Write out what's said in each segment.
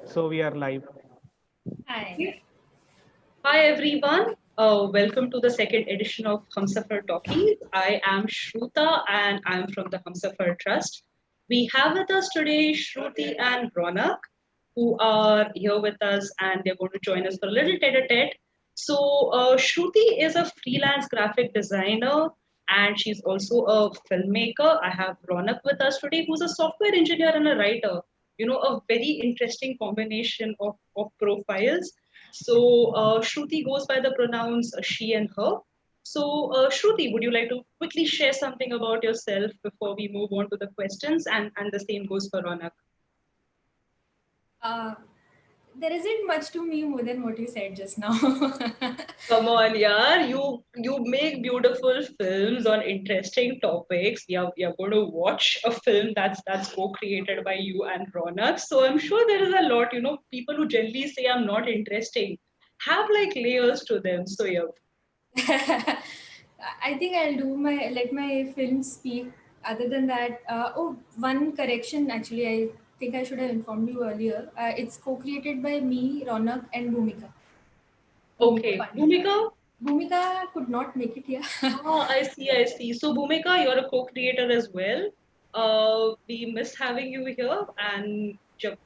So we are live. Hi. Hi everyone. Welcome to the second edition of Humsafar Talkies. I am Shruta and I'm from the Humsafar Trust. We have with us today Shruti and Raunak, who are here with us and they're going to join us for a little tete-a-tete. So Shruti is a freelance graphic designer and she's also a filmmaker. I have Raunak with us today, who's a software engineer and a writer. You know, a very interesting combination of profiles. So Shruti goes by the pronouns she and her. So Shruti, would you like to quickly share something about yourself before we move on to the questions? And the same goes for Ronak. Uh, there isn't much to me more than what you said just now. Come on, yaar. You make beautiful films on interesting topics. We are going to watch a film that's co-created by you and Ronak. So I'm sure there is a lot, people who generally say I'm not interesting have like layers to them. So yeah. I think I'll do my let my film speak. Other than that, one correction actually. I think I should have informed you earlier. It's co-created by me, Raunak, and Bhumika. Bhumika Okay. Pandey. Bhumika? Bhumika could not make it here. Ah, I see, I see. So, Bhumika, you're a co-creator as well. We miss having you here, and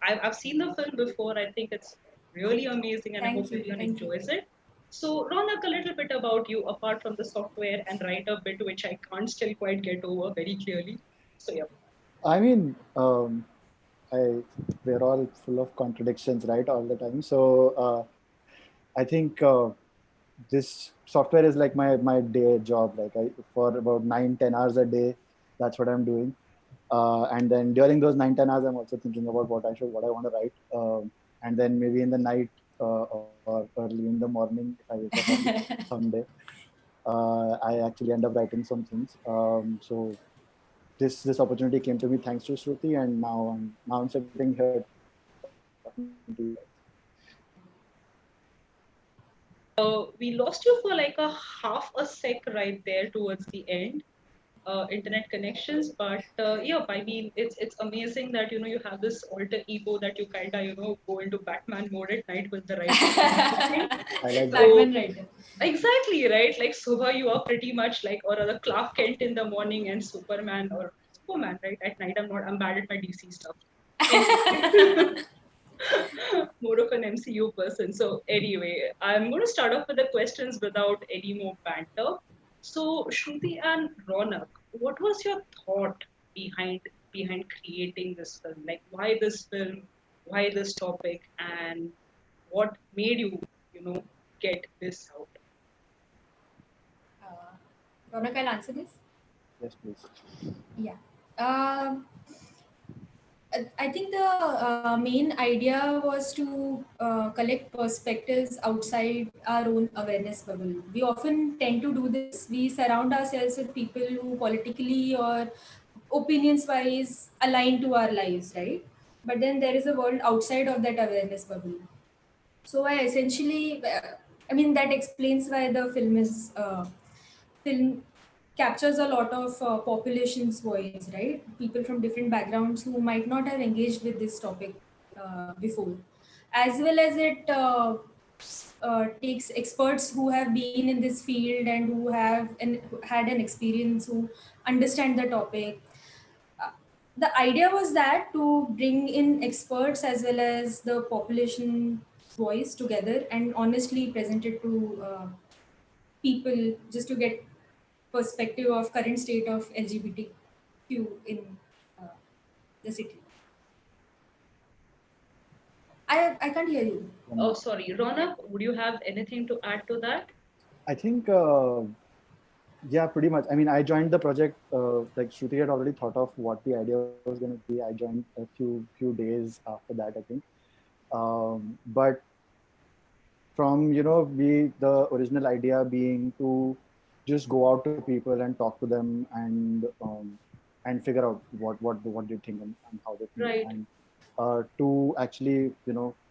I've seen the film before. I think it's really amazing, and I hope Thank you, everyone thank you. enjoys it. So, Ronak, a little bit about you, apart from the software and writer bit, which I can't still quite get over very clearly. So, yeah. I mean, I we're all full of contradictions, right, all the time. So I think this software is like my day job. Like I for about 9-10 hours a day, that's what I'm doing. And then during those 9-10 hours, I'm also thinking about what I want to write. And then maybe in the night or early in the morning, if I wake up early someday, I actually end up writing some things. So this opportunity came to me thanks to Shruti, and now I'm sitting here talking to you guys. We lost you for like a half a sec right there towards the end. Internet connections, but yeah, I mean, it's amazing that you have this alter ego that you kinda go into Batman mode at night with the writing and everything. I like that. So Batman writer. exactly right, like Sobha, you are pretty much like or rather Clark Kent in the morning and Superman or Superman right at night. I'm bad at my DC stuff. Anyway. More of an MCU person. So anyway, I'm going to start off with the questions without any more banter. So Shruti and Ronak, what was your thought behind creating this film? Like why this film, why this topic, and what made you get this out? Raunak, I'll answer this. Yes, please. Yeah. Um I think the main idea was to collect perspectives outside our own awareness bubble. We often tend to do this. We surround ourselves with people who politically or opinions wise align to our lives, right? But then there is a world outside of that awareness bubble. So I essentially, I mean, that explains why the film captures a lot of population's voice, right? People from different backgrounds who might not have engaged with this topic before, as well as it takes experts who have been in this field and who had an experience, who understand the topic. Uh, the idea was that to bring in experts as well as the population voice together and honestly present it to people just to get perspective of current state of LGBTQ in uh, the city. I can't hear you. Oh, sorry, Ronak, would you have anything to add to that? I think yeah, pretty much. I mean, I joined the project like Shruti had already thought of what the idea was going to be. I joined a few days after that, I think. But from we the original idea being to just go out to people and talk to them and figure out what they think and how they feel, Right, and to actually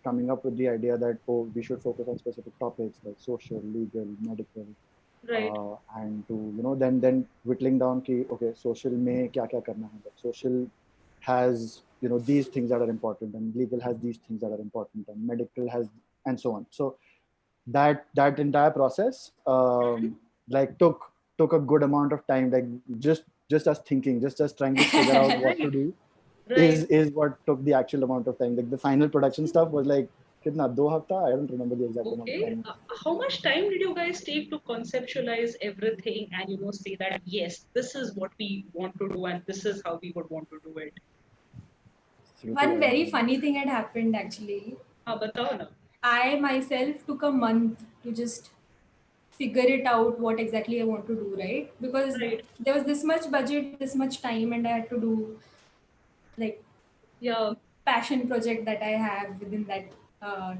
coming up with the idea that we should focus on specific topics like social, legal, medical, right, and to then whittling down ki okay social में क्या क्या करना है, like social has these things that are important, and legal has these things that are important, and medical has, and so on. So that entire process like took a good amount of time, like just us thinking, just us trying to figure out what to Right, do right. is what took the actual amount of time. Like the final production stuff was like kitna 2 hafta, I don't remember the exact amount of Okay. time. How much time did you guys take to conceptualize everything and say that yes, this is what we want to do and this is how we would want to do it? Shruti, One I don't very remember. funny thing had happened actually. हाँ बताओ ना. I myself took a month to just figure it out what exactly I want to do, right? Because Right. there was this much budget, this much time, and I had to do like Yeah. passion project that I have within that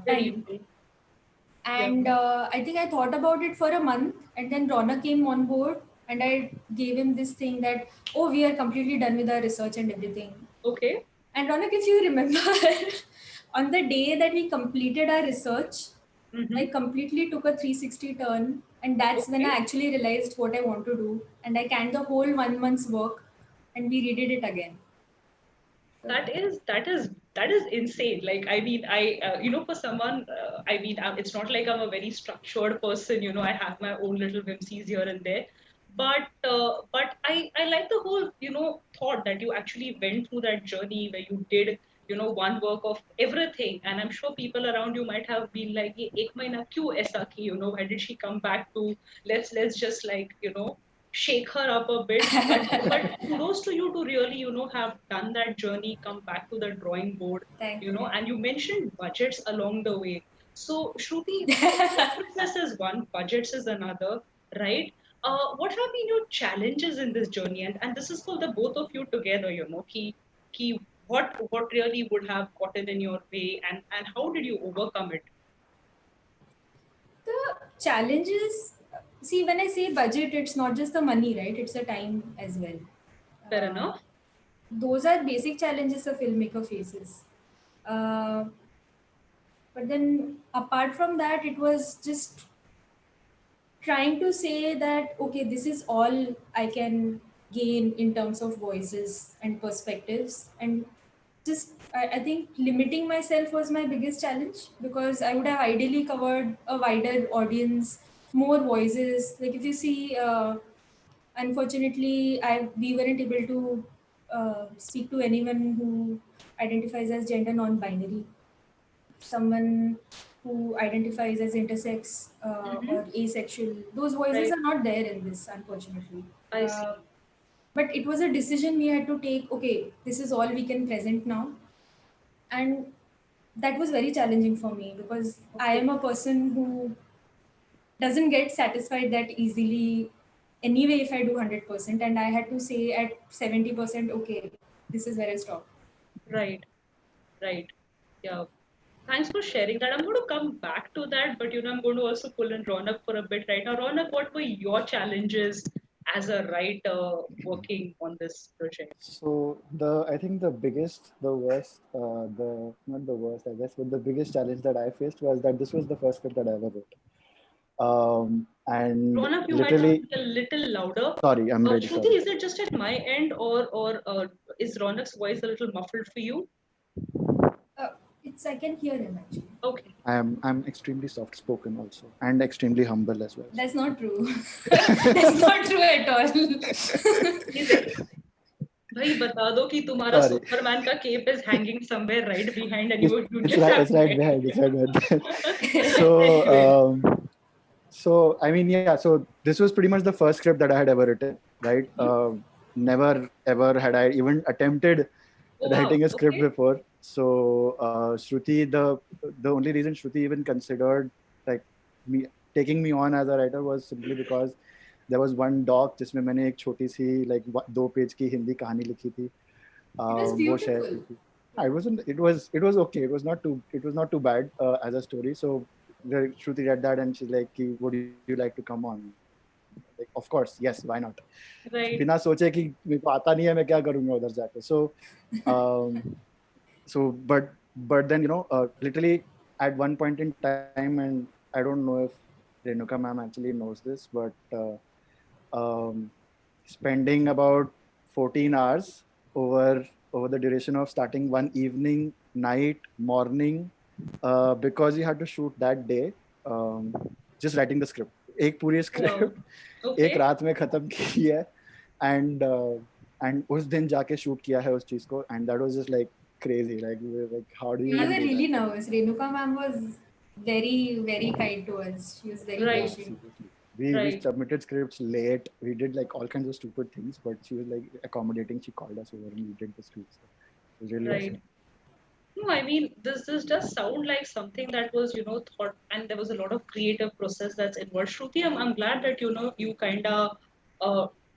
Very time. true. Yeah. And I think I thought about it for a month, and then Raunak came on board, and I gave him this thing that, oh, we are completely done with our research and everything. Okay. And Raunak, if you remember, on the day that we completed our research, I Mm-hmm. completely took a 360 turn, and that's when I Okay. actually realized what I want to do. And I canned the whole 1 month's work, and we redid it again. So, That is insane. Like I mean, for someone, I mean, it's not like I'm a very structured person. I have my own little whimsies here and there, but I like the whole thought that you actually went through that journey where you did one work of everything. And I'm sure people around you might have been like, "ये एक महीना क्यों ऐसा की? Why did she come back to let's just like shake her up a bit." But kudos to you to really have done that journey, come back to the drawing board, thank you. and you mentioned budgets along the way. So Shruti, thought process is one, budgets is another, right? What have been your challenges in this journey? And this is for the both of you together, key what really would have gotten in your way, and how did you overcome it? The challenges, see, when I say budget, it's not just the money, right? It's the time as well. Fair Uh, enough. those are basic challenges a filmmaker faces. Uh, but then, apart from that, it was just trying to say that, okay, this is all I can gain in terms of voices and perspectives. And just, I think limiting myself was my biggest challenge, because I would have ideally covered a wider audience, more voices. Like, if you see, unfortunately, we weren't able to speak to anyone who identifies as gender non-binary, someone who identifies as intersex Mm-hmm. or asexual. Those voices Right. are not there in this, unfortunately. I Uh, see. but it was a decision we had to take. Okay, this is all we can present now, and that was very challenging for me, because I Okay. am a person who doesn't get satisfied that easily anyway if I do 100%, and I had to say at 70%, okay, this is where I stop. Right. Right. Yeah. Thanks for sharing that. I'm going to come back to that, but I'm going to also pull in Ronak for a bit right now. Ronak, what were your challenges as a writer working on this project? So I think the worst, the not the worst, I guess, but the biggest challenge that I faced was that this was the first script that I ever wrote. And Ronak, you might have to literally, be a little louder. sorry, I'm really Shruti, sorry. is it just at my end, or is Ronak's voice a little muffled for you? Uh, it's I can hear him actually. Okay. I'm extremely soft spoken also, and extremely humble as well. That's not true. That's not true at all. भाई बता दो कि तुम्हारा Sorry, Superman का cape is hanging somewhere right behind and you it's just right, have it's to right get behind, it's right behind. anyway. So I mean, yeah, so this was pretty much the first script that I had ever written, right? Never ever had I even attempted Oh wow. writing a script Okay. before. So Shruti, the only reason Shruti even considered like me taking me on as a writer was simply because there was one doc जिसमें मैंने एक छोटी सी like 2 page की हिंदी कहानी लिखी थी. It was वो share beautiful. की थी. It was okay. It was not too bad as a story. So Shruti read that and she's like, "Would you like to come on?" Like, of course, yes. Why not? Right. बिना सोचे कि मेरे को आता नहीं है मैं क्या करूँगा उधर जाके. Um, but then literally at one point in time, and I don't know if Renuka ma'am actually knows this, but um, spending about 14 hours over over the duration of starting one evening, night, morning, because he had to shoot that day. Just writing the script. एक पूरी Wow. Script एक Okay. रात में खत्म की है, and उस दिन जाके शूट किया है उस चीज को, and that was just like crazy. Like how do you We And were even do really that? nervous. Renuka ma'am was very, very kind to us. She was very Right. patient. Seriously. We Right. submitted scripts late. We did like all kinds of stupid things, but she was like accommodating. She called us over and we did the scripts. It was really Right. awesome. No, I mean this does sound like something that was thought, and there was a lot of creative process that's involved. Shruti, I'm glad that you kind of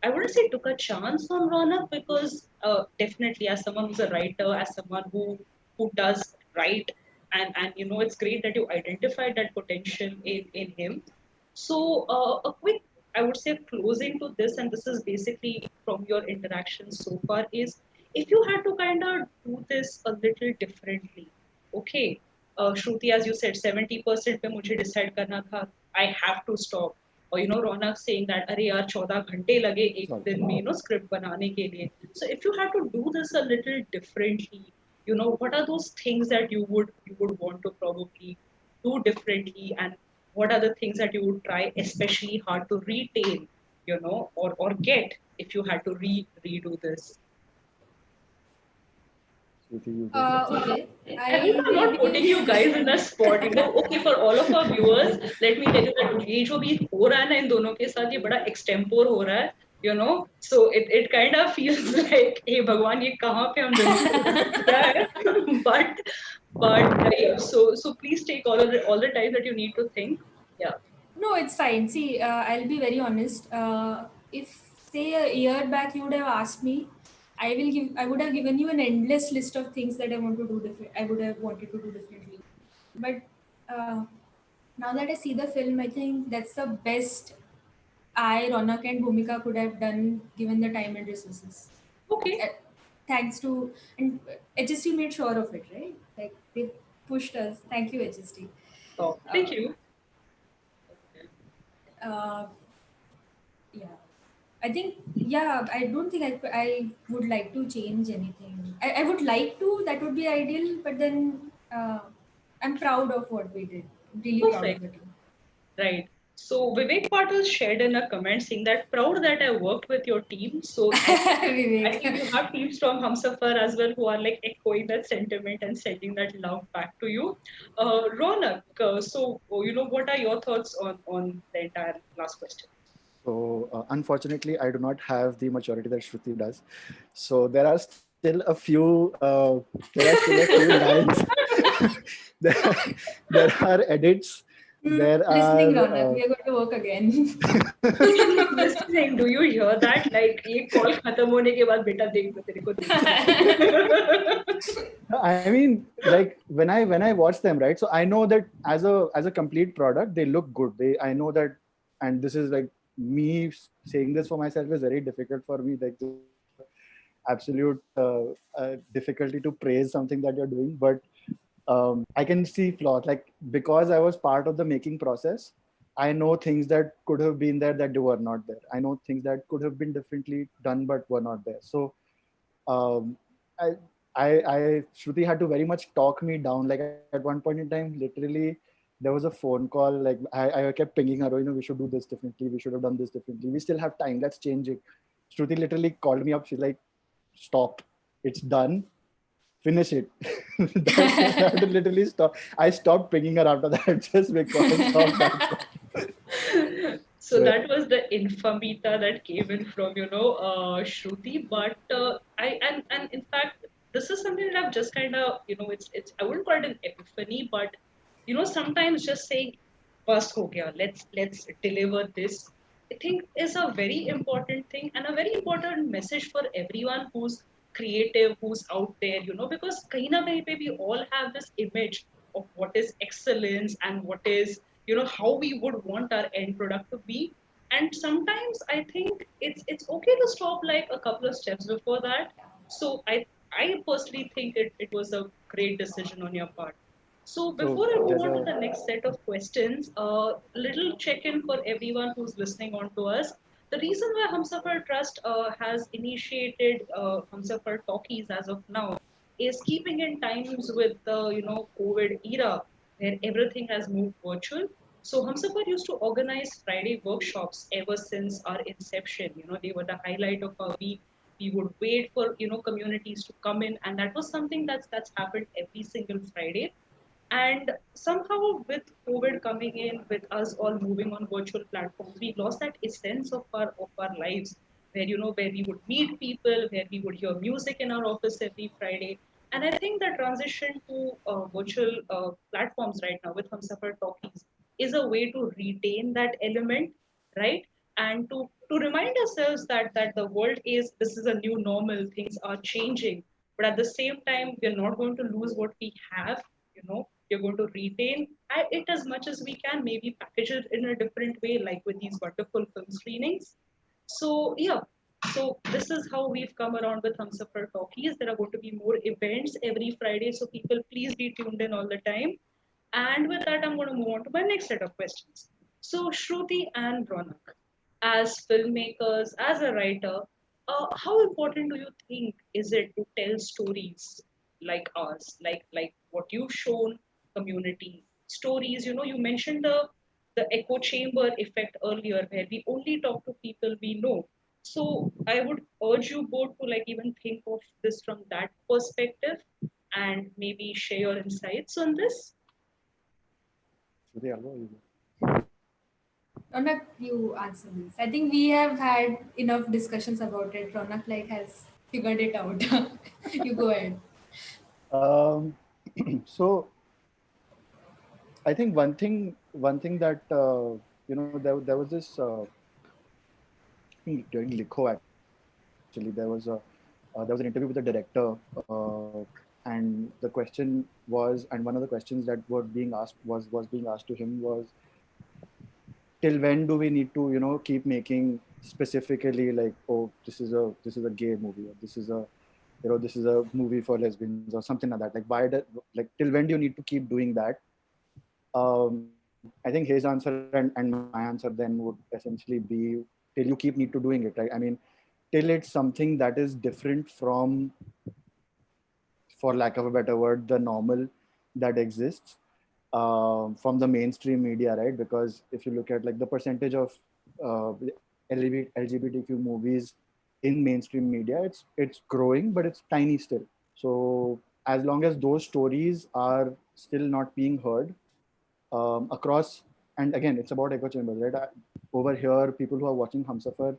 I wouldn't say took a chance on Raunak, because definitely as someone who's a writer, as someone who does write, and it's great that you identified that potential in him. So a quick, I would say, closing to this, and this is basically from your interactions so far, is if you had to kind of do this a little differently, okay, Shruti, as you said, 70% पे मुझे decide करना था, I have to stop. Or Ronak saying that अरे यार 14 घंटे लगे एक Sorry. दिन में script बनाने के लिए. So if you had to do this a little differently, what are those things that you would want to probably do differently, and what are the things that you would try especially hard to retain, or get if you had to redo this? Shruti, you go first. Okay, I hope I I'm will not putting you guys in a spot. Okay, for all of our viewers, let me tell you that ये जो भी हो रहा है ना इन दोनों के साथ, ये बड़ा extempore हो रहा है, so it kind of feels like हे भगवान ये कहाँ पे हम रहा है, but yeah, so please take all the time that you need to think. Yeah. No, it's fine. See, I'll be very honest. If say a year back you would have asked me, I would have given you an endless list of things that I want to do different. I would have wanted to do differently. But now that I see the film, I think that's the best Ronak and Bhumika could have done given the time and resources. Okay. Uh, Thanks to and HST made sure of it, right? Like they pushed us. Thank you, HST. Oh, thank you. Uh, yeah. I think, yeah, I don't think I would like to change anything. I would like to, that would be ideal, but then I'm proud of what we did. Really proud of Perfect. the team. Right. So Vivek Patil shared in a comment saying that proud that I worked with your team. So I think Vivek. you have teams from Humsafar as well who are like echoing that sentiment and sending that love back to you. Ronak, so what are your thoughts on the entire last question? So unfortunately, I do not have the maturity that Shruti does. So there are still a few lines. there, there are edits. There Listening, are Ronak. We are going to work again. Listening, do you hear that? Like ये call खत्म होने के बाद बेटा देख लो तेरे को I mean, like when I watch them, right? So I know that as a complete product, they look good. I know that, and this is like me saying this for myself is very difficult for me. Like this is a absolute difficulty to praise something that you're doing, but I can see flaws. Like because I was part of the making process, I know things that could have been there that they were not there. I know things that could have been differently done but were not there. So um, I, Shruti had to very much talk me down. Like at one point in time, literally, there was a phone call. Like I kept pinging her, we should do this differently. We should have done this differently. We still have time. Let's change it. Shruti literally called me up. She's like, stop. It's done. Finish it. I had to literally stop. I stopped pinging her after that just because of that. So So, that was the infamita that came in from Shruti, but and in fact this is something that I've just kind of it's I wouldn't call it an epiphany, but sometimes just saying bus ho gaya, let's deliver this, I think is a very important thing and a very important message for everyone who's creative, who's out there, because kahin na kahin pe we all have this image of what is excellence and what is how we would want our end product to be. And sometimes I think it's okay to stop like a couple of steps before that. So I personally think it was a great decision on your part. So so before I move there's on to a the next set of questions, a little check-in for everyone who's listening on to us. the reason why Humsafar Trust has initiated Humsafar Talkies as of now is keeping in times with the COVID era where everything has moved virtual. So Humsafar used to organize Friday workshops ever since our inception. They were the highlight of our week. We would wait for communities to come in, and that was something that's happened every single Friday. And somehow, with COVID coming in, with us all moving on virtual platforms, we lost that essence of our lives, where we would meet people, where we would hear music in our office every Friday. And I think the transition to virtual platforms right now with Humsafar Talkies is a way to retain that element, right? And to remind ourselves that the world is this is a new normal, things are changing, but at the same time, we're not going to lose what we have. You're going to retain it as much as we can, maybe package it in a different way, like with these wonderful film screenings. So yeah, so this is how we've come around with Humsafar Talkies. There are going to be more events every Friday, so people please be tuned in all the time. And with that, I'm going to move on to my next set of questions. So Shruti and Raunak, as filmmakers, as a writer, how important do you think is it to tell stories like ours, like what you've shown, community stories? You mentioned the echo chamber effect earlier, where we only talk to people we know. So I would urge you both to like even think of this from that perspective and maybe share your insights on this. Shruti, I'll go, you go. Ronak, you answer this. I think we have had enough discussions about it. Ronak has figured it out. You go ahead. Um, so I think one thing that there was this I think during Likho actually there was an interview with the director, and the question was, and one of the questions that were being asked was being asked to him was, till when do we need to keep making specifically like, oh, this is a gay movie, or this is a movie for lesbians or something like that, like till when do you need to keep doing that? I think his answer and my answer then would essentially be, till you keep need to doing it, right? I mean, till it's something that is different from, for lack of a better word, the normal that exists from the mainstream media, right? Because if you look at like the percentage of LGBTQ movies in mainstream media, it's growing, but it's tiny still. So as long as those stories are still not being heard across, and again, it's about echo chambers, right? Over here, people who are watching Humsafar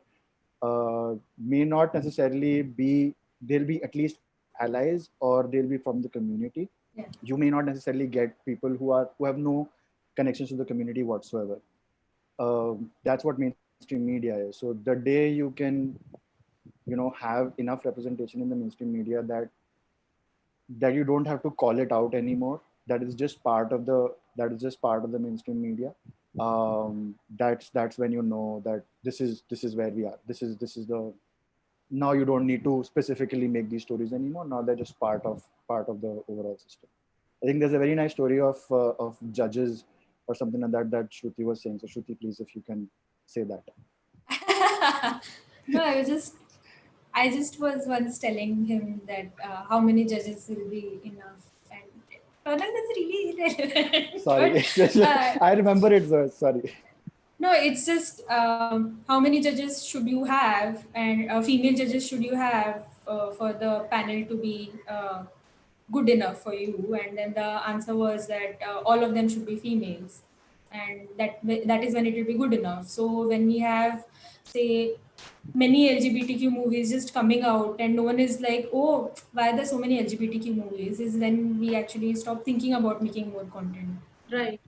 may not necessarily be, they'll be at least allies, or they'll be from the community. Yeah. You may not necessarily get people who have no connections to the community whatsoever. That's what mainstream media is. So the day you can have enough representation in the mainstream media that you don't have to call it out anymore, that is just part of the mainstream media, that's when you know that this is where we are. This is the, now you don't need to specifically make these stories anymore. Now they're just part of the overall system. I think there's a very nice story of judges or something like that Shruti was saying. So Shruti, please, if you can say that. No, I just was once telling him that how many judges will be enough, and Ronak, that's really irrelevant. Sorry, But, I remember it, sir. Sorry. no, it's just how many judges should you have, and female judges should you have for the panel to be good enough for you? And then the answer was that all of them should be females, and that is when it will be good enough. So when we have, say, many LGBTQ movies just coming out, and no one is like, oh, why are there so many LGBTQ movies? Is when we actually stop thinking about making more content. Right.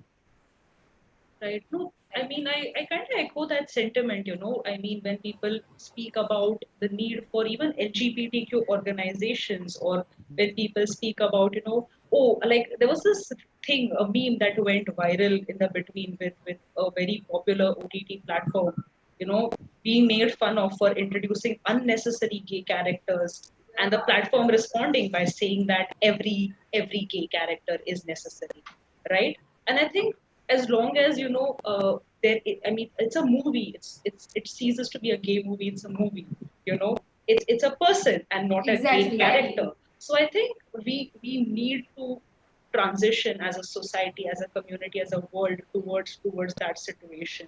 Right. No, I mean, I kind of echo that sentiment. I mean, when people speak about the need for even LGBTQ organizations, or when people speak about, oh, like there was this thing, a meme that went viral in the between with a very popular OTT platform, being made fun of for introducing unnecessary gay characters, and the platform responding by saying that every gay character is necessary, right? And I think as long as I mean, it's a movie. It ceases to be a gay movie. It's a movie. You know, it's a person and not a gay Exactly. character. So I think we need to transition as a society, as a community, as a world towards that situation.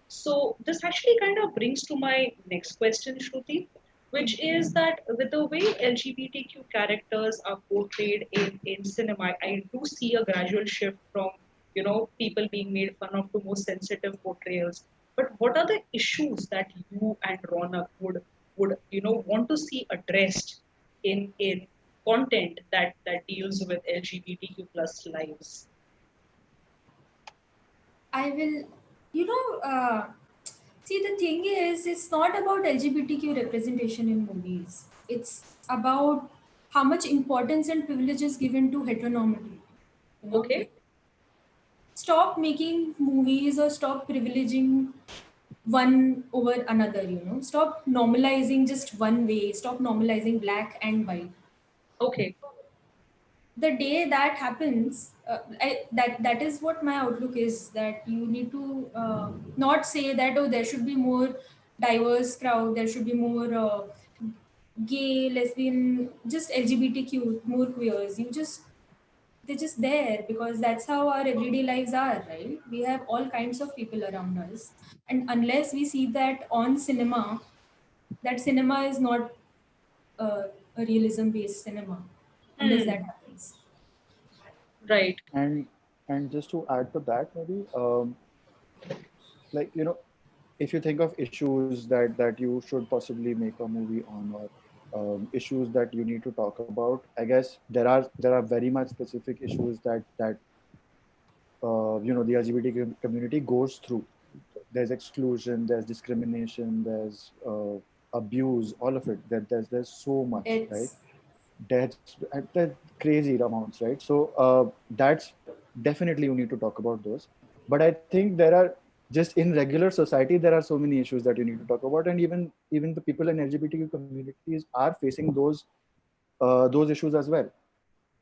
So this actually kind of brings to my next question, Shruti, which is that with the way LGBTQ characters are portrayed in cinema, I do see a gradual shift from people being made fun of to more sensitive portrayals. But what are the issues that you and Ronak would want to see addressed in content that deals with LGBTQ plus lives? I will, you know, see, the thing is, it's not about LGBTQ representation in movies. It's about how much importance and privilege is given to heteronormity. You know, Okay. stop making movies or stop privileging one over another. Stop normalizing just one way. Stop normalizing black and white. Okay. The day that happens, that is what my outlook is, that you need to not say that, oh, there should be more diverse crowd, there should be more gay, lesbian, just LGBTQ, more queers. They're just there because that's how our everyday lives are, right? We have all kinds of people around us, and unless we see that on cinema, that cinema is not a realism based cinema, unless that Hmm. happens. Right. And just to add to that, maybe like if you think of issues that you should possibly make a movie on, or issues that you need to talk about, I guess there are very much specific issues that the LGBTQ community goes through. There's exclusion, there's discrimination, there's abuse, all of it. There's so much, right? It's Deaths, that crazy amounts, right? So that's definitely, you need to talk about those. But I think there are, just in regular society, there are so many issues that you need to talk about, and even the people in LGBTQ communities are facing those issues as well.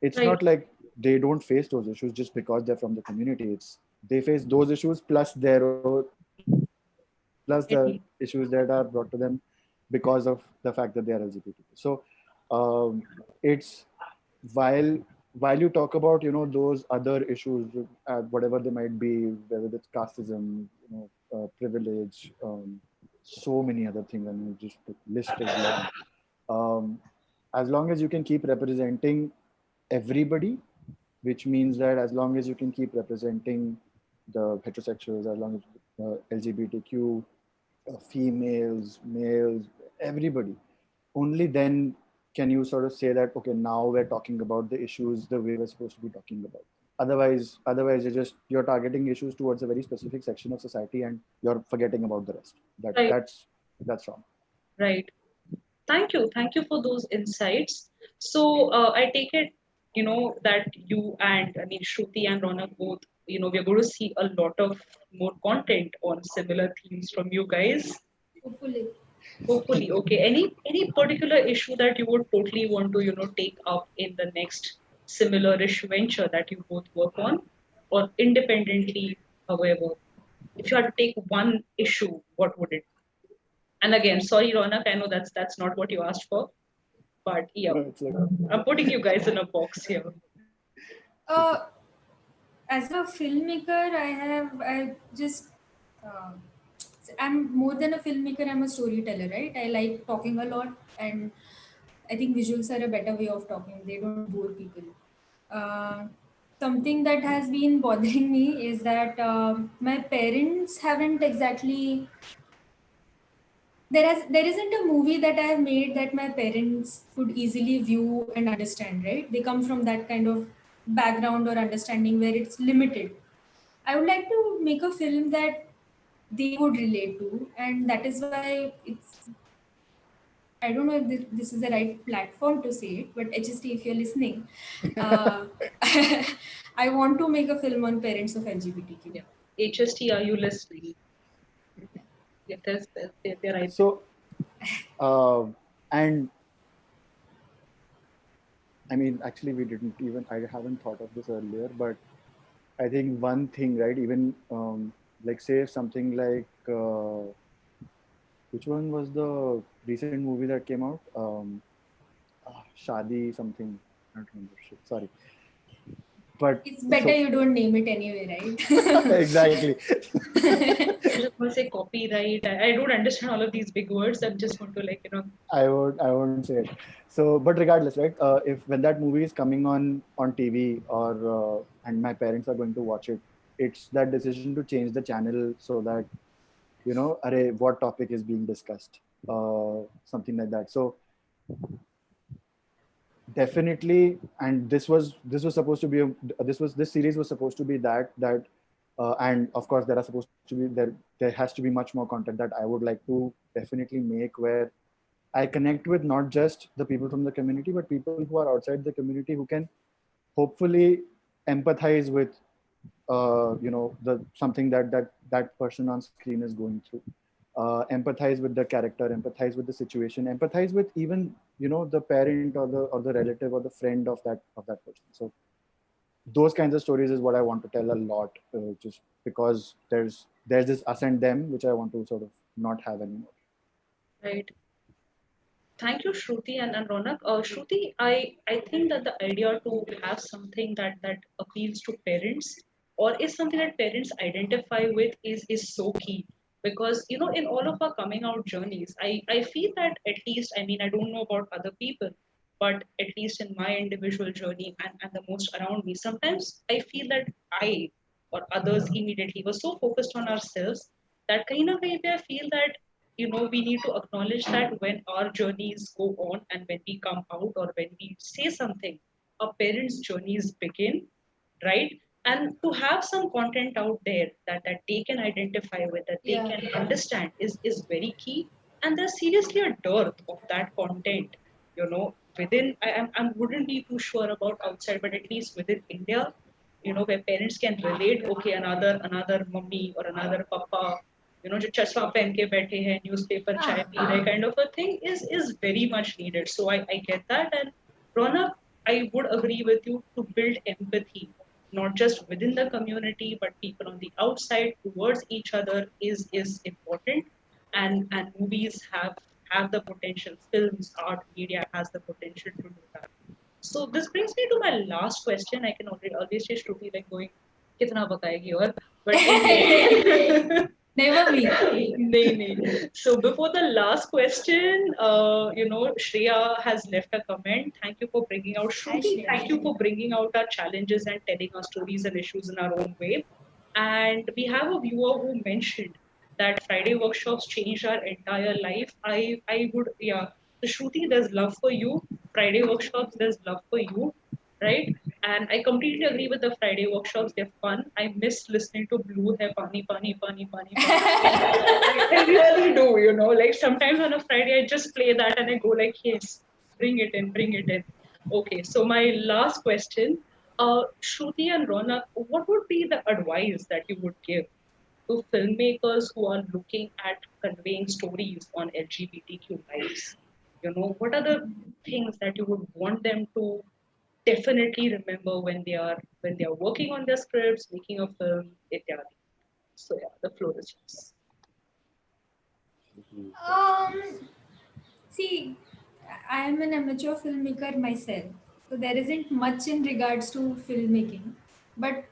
It's Right. not like they don't face those issues just because they're from the community. It's they face those issues plus plus the Definitely. issues that are brought to them because of the fact that they are LGBT. So it's while while you talk about those other issues, whatever they might be, whether it's casteism, privilege, so many other things, and just the list is long. Um, as long as you can keep representing everybody, which means that as long as you can keep representing the heterosexuals, as long as LGBTQ, females, males, everybody, only then can you sort of say that, okay, now we're talking about the issues the way we're supposed to be talking about. Otherwise, you're targeting issues towards a very specific section of society, and you're forgetting about the rest. That Right. that's wrong. Right. Thank you for those insights. So I take it, that you and I mean Shruti and Ronak both, we're going to see a lot of more content on similar themes from you guys. hopefully. Hopefully, okay. Any particular issue that you would totally want to, take up in the next similar-ish venture that you both work on, or independently, however, if you had to take one issue, what would it be? And again, sorry, Ronak, I know that's not what you asked for, but yeah, No, it's like I'm putting you guys in a box here. Uh, as a filmmaker, I just uh, I'm more than a filmmaker. I'm a storyteller, right? I like talking a lot, and I think visuals are a better way of talking. They don't bore people. Uh, Something that has been bothering me is that my parents haven't exactly there isn't a movie that I have made that my parents could easily view and understand, right? They come from that kind of background or understanding where it's limited. I would like to make a film that they would relate to, and that is why it's. I don't know if this is the right platform to say it, but HST, if you're listening, uh, I want to make a film on parents of LGBTQ. Yeah, HST, are you listening? Yeah, they're right there. so. And I mean, actually, we didn't even. I haven't thought of this earlier, but I think one thing, right? Even like say something like which one was the recent movie that came out? Shadi something. I don't remember. Shit, sorry. But It's better so you don't name it anyway, right? exactly. I just want to say copyright. I don't understand all of these big words. I'm just going to I won't say it. So, but regardless, right? If when that movie is coming on TV or and my parents are going to watch it, it's that decision to change the channel so that array, what topic is being discussed, something like that. So definitely, and this was supposed to be this series was supposed to be and of course there are supposed to be there has to be much more content that I would like to definitely make where I connect with not just the people from the community, but people who are outside the community who can hopefully empathize with, the something that person on screen is going through. Empathize with the character, empathize with the situation, empathize with even the parent or the relative or the friend of that person. So those kinds of stories is what I want to tell a lot, just because there's this us and them which I want to sort of not have anymore. right. Thank you, Shruti and Ronak. Shruti, I think that the idea to have something that appeals to parents or is something that parents identify with is so key because in all of our coming out journeys, I feel that at least I don't know about other people, but at least in my individual journey and the most around me, sometimes I feel that I or others immediately were so focused on ourselves that kind of way I feel that we need to acknowledge that when our journeys go on and when we come out or when we say something, our parents' journeys begin, right? And to have some content out there that they can identify with, that they Yeah. can understand is very key. And there's seriously a dearth of that content, within I wouldn't be too sure about outside, but at least within India, where parents can relate, okay, another mummy or another papa, जो चश्मा पहन के बैठे हैं newspaper चाय P रहे kind of a thing is very much needed. So I get that. And Ronak, I would agree with you to build empathy, not just within the community, but people on the outside towards each other is important. And movies have the potential, films, art, media has the potential to do that. So this brings me to my last question. I can always say Shruti like going, कितना बताएगी और, but anyway. Never me. नहीं नहीं. So before the last question, Shreya has left a comment. Thank you for bringing out Hi, Shruti. Shreya. Thank you for bringing out our challenges and telling our stories and issues in our own way. And we have a viewer who mentioned that Friday workshops changed our entire life. I would, yeah. So Shruti, there's love for you. Friday workshops, there's love for you, right? And I completely agree with the Friday workshops. They're fun. I miss listening to Blue Hai Pani Pani Pani Pani Pani. I really do, Like sometimes on a Friday, I just play that and I go like, yes, bring it in, bring it in. Okay, so my last question, Shruti and Ronak, what would be the advice that you would give to filmmakers who are looking at conveying stories on LGBTQ lives? What are the things that you would want them to definitely remember when they are working on their scripts, making a film, etc. So yeah, the floor is yours. Um, See, I am an amateur filmmaker myself, so there isn't much in regards to filmmaking. But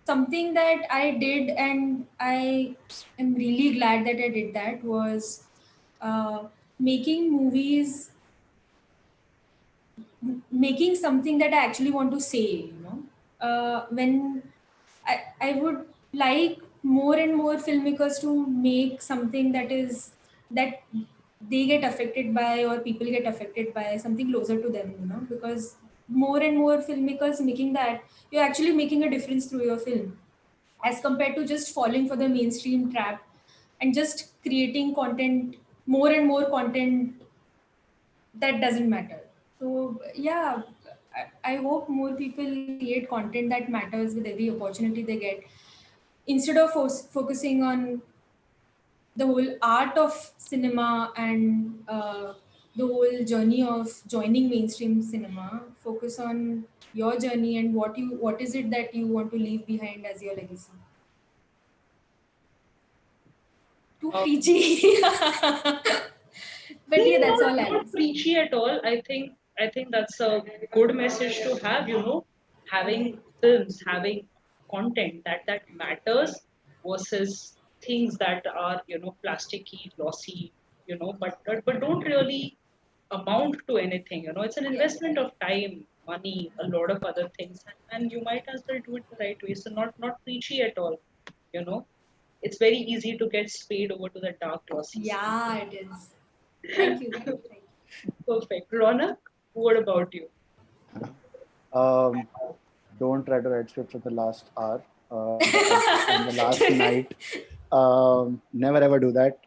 something that I did, and I am really glad that I did that, was making movies, making something that I actually want to say. When I would like more and more filmmakers to make something that they get affected by or people get affected by, something closer to them, because more and more filmmakers making that, you're actually making a difference through your film as compared to just falling for the mainstream trap and just creating content, more and more content that doesn't matter. So yeah, I hope more people create content that matters with every opportunity they get, instead of focusing on the whole art of cinema and the whole journey of joining mainstream cinema. Focus on your journey and what is it that you want to leave behind as your legacy? Too Uh, preachy. But yeah, that's all I'll not say. preachy at all. I think that's a good message to have. Having films, having content that matters versus things that are plasticky, glossy, but don't really amount to anything. It's an Yeah. investment of time, money, a lot of other things, and you might as well do it the right way. So not preachy at all. You know, it's very easy to get swayed over to the dark glossy side. Yeah, it is. Thank you. Thank you. Thank Perfect. Ronak, what about you? Um, don't try to write scripts at the last hour on the last night. Never ever do that.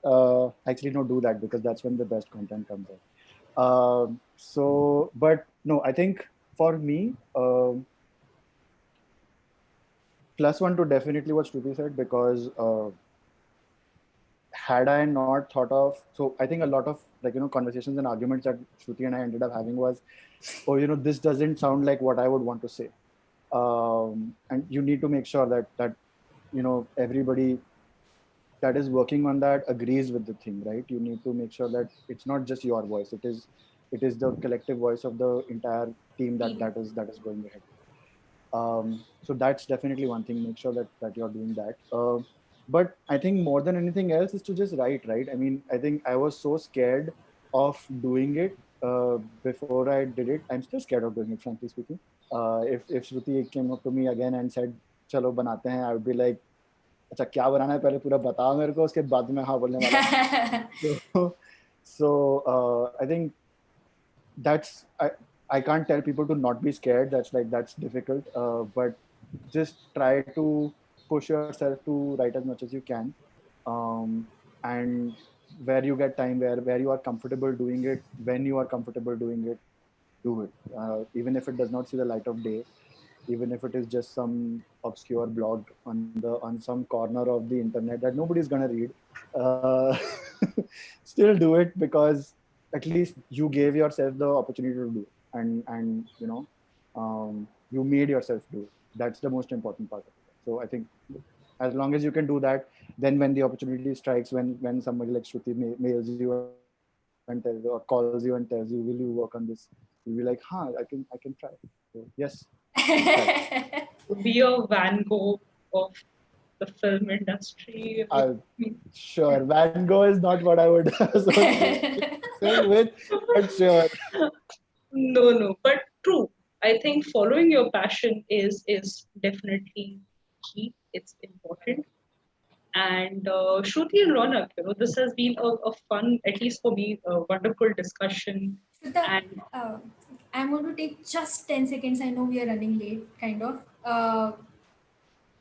Actually, no, do that because that's when the best content comes out. But no, I think for me, plus one to definitely what Shruti said, because had I not thought of, so I think a lot of conversations and arguments that Shruti and I ended up having was, oh, this doesn't sound like what I would want to say. And you need to make sure that everybody that is working on that agrees with the thing, right? You need to make sure that it's not just your voice, it is the collective voice of the entire team that you. that is going ahead. So that's definitely one thing. Make sure that you're doing that. But I think more than anything else is to just write, right? I mean, I think I was so scared of doing it before I did it. I'm still scared of doing it, frankly speaking. If Shruti came up to me again and said, "Chalo banate hain," I would be like, "अच्छा क्या बनाना है पहले पूरा बताओ मेरे को उसके बाद मैं हाँ बोलने वाला हूँ." So I think that's I can't tell people to not be scared. That's difficult. But just try to push yourself to write as much as you can. And where you get time, where you are comfortable doing it, when you are comfortable doing it, do it. Even if it does not see the light of day, even if it is just some obscure blog on some corner of the internet that nobody's gonna read. Uh, Still do it because at least you gave yourself the opportunity to do it, and you made yourself do it. That's the most important part of it. So I think as long as you can do that, then when the opportunity strikes, when somebody like Shruti mails you and tells you or calls you and tells you, will you work on this, you'll be like, I can try. So yes, please try. Be a Van Gogh of the film industry. Sure, Van Gogh is not what I would associate myself with, but sure. No, but true. I think following your passion is definitely key. It's important. And Shruti and Ronak, this has been a fun, at least for me, a wonderful discussion. Shweta, And uh, I'm going to take just 10 seconds. I know we are running late, kind of.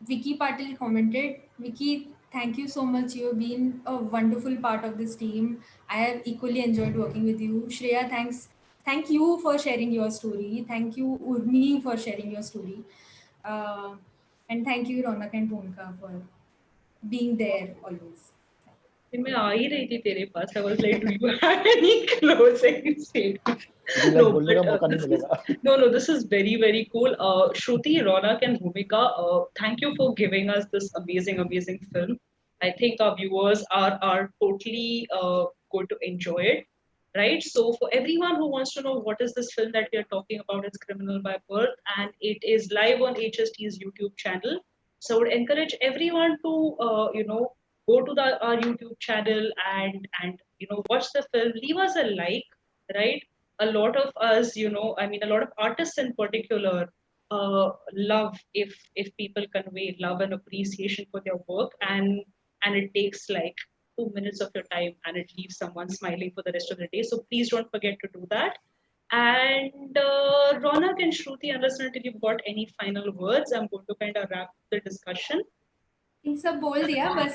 Vicky Patil commented, Vicky, thank you so much. You've been a wonderful part of this team. I have equally enjoyed working with you. Shreya, thanks. Thank you for sharing your story. Thank you, Urmi, for sharing your story. Uh, and thank you, Ronak and Tonka, for being there always. मैं आ ही रही थी तेरे पास. I was like, do you have any closing statement? Be like, No, बोलने का but मौका नहीं this is मिलेगा. no. This is very very cool. Shruti, Ronak, and Bhumika, thank you for giving us this amazing film. I think our viewers are totally going to enjoy it, right? So for everyone who wants to know what is this film that we are talking about, it's Criminal by Birth, and it is live on HST's YouTube channel. So I would encourage everyone to go to our YouTube channel and watch the film. Leave us a like, right? A lot of us, I mean, a lot of artists in particular love if people convey love and appreciation for their work, and it takes like 2 minutes of your time and it leaves someone smiling for the rest of the day. So please don't forget to do that. And Ronak and Shruti, unless and until you've got any final words, I'm going to kind of wrap the discussion. इन सब बोल दिया बस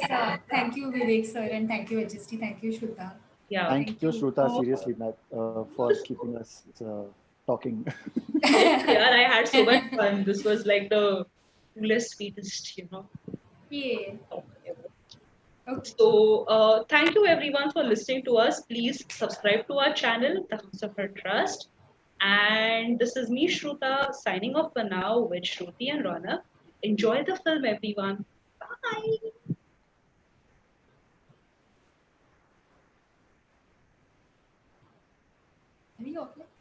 thank you Vivek sir and thank you HST thank you Shruta Yeah. Thank thank you, you Shruta, seriously, Matt, for keeping us talking. Yes, yeah, I had so much fun. This was like the coolest, sweetest, ये talk ever. Okay So, thank you everyone for listening to us. Please subscribe to our channel, The Humsafar Trust. And this is me, Shruta, signing off for now with Shruti and Raunak. Enjoy the film, everyone. Bye. Are we offline?